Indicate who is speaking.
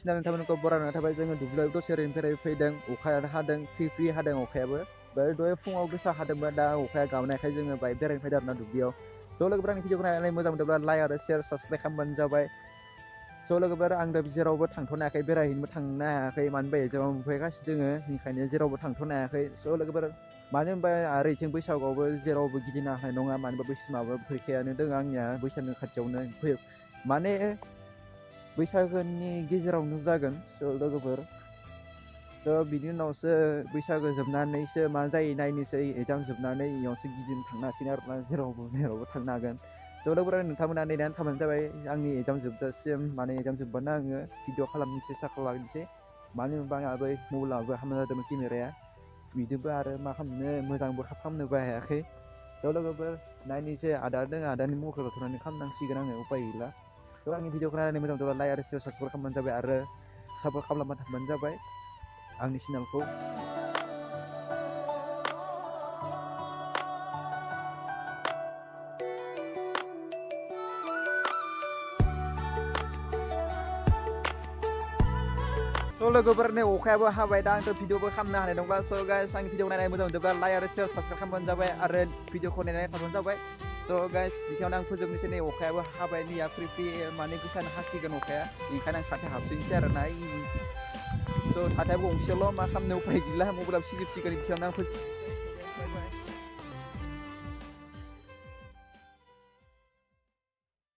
Speaker 1: बायदिसिना नोंथांमोनखौ बरायना थाबाय जोङो दुब्लियाव दसे ओरैनिफ्राय फैदों अखा हादों फ्रि हादों अखायाबो दहाय फुङाव गोसा हादोंमोन दा अखाया गावनायखाय जोङो बाहाय बेरायनो फैदों आरोना दुब्लियाव स' लोगोफोर आंनि भिडिअखौ नायनानै मोजां मोनदोंब्ला लाइक आरो शेयार साबसक्राइब खालामबानो जाबाय स' लोगोफोर आं दा जेरावबो थांथ'नो हायाखै बेरायहैनोबो थांनो हायाखै मानो होनबा एगजामाव मोनफैगासिनो दोङो बेनिखायनो जेरावबो थांथ'नो हायाखै स' लोगोफोर मानो होनबा आरो इथिं बैसागुआवबो जेरावबो गिदिंनो हानाय नङा मानो होनबा माबा फैखायानो दोङो आंनिया बैसागो खाथियावनो माने बैसागोनि गेजेरावनो जागोन स' लोगोफोर थ' बिनि उनावसो बैसागो जोबनानैसो मा जायो नायनोसै एगजाम जोबनानै इयावसो गिदिंनो थांनो हासिगोन आरोना जेरावबो थांनो हागोन थ' लोगोफोर नोंथांमोना नेनानै थाबानो जाबाय आंनि एगजाम जोबजासिम माने एगजाम जोबबानो आङो भिडिअ खालामनो सेस्था खालामनोसै मानो होनबा आंहाबो मबाइलाबो हामा जादोंमोन केमेराया बिदिबो आरो मा खालामनो मोजांबो खालामनोबो हायाखै थ' लोगोफोर नायनोसै आदानि मबाइलखौ लाथ'नानै खालामनांसिगोन आङो उपाय गैला थ' आंनि भिडिअखौ नायनानै मोजां मोनोब्ला लाइक आरो शेयार साबसक्राइब खालामबानो जाबाय आरो सापर्ट खालामबाय थाबानो जाबाय आंनि चेनेलखौ स' लोगोफोरनि अखायाबो हाबाय दा आंथ' भिडिअबो खालामनो हानाय नंला स' गाइस आंनि भिडिअ नायनानै मोजां मोनदोंब्ला लाइक आरो शेयार साबसक्राइब खालामबानो जाबाय आरो भिडिअखौ नायनानै थाबानो जाबाय स' गाइस बेखौनो आं फोजोबनोसै नै अखायाबो हाबाय नैया फ्रि माने गोसानो हासिगोन अखाया ओंखायनो आं साथा हाबफैनोसै आरो ना स' साथायाबो गंसेल' मा खालामनो उपाय गैला मबाइलाबो सिजोबसिगोन बेखौनो आं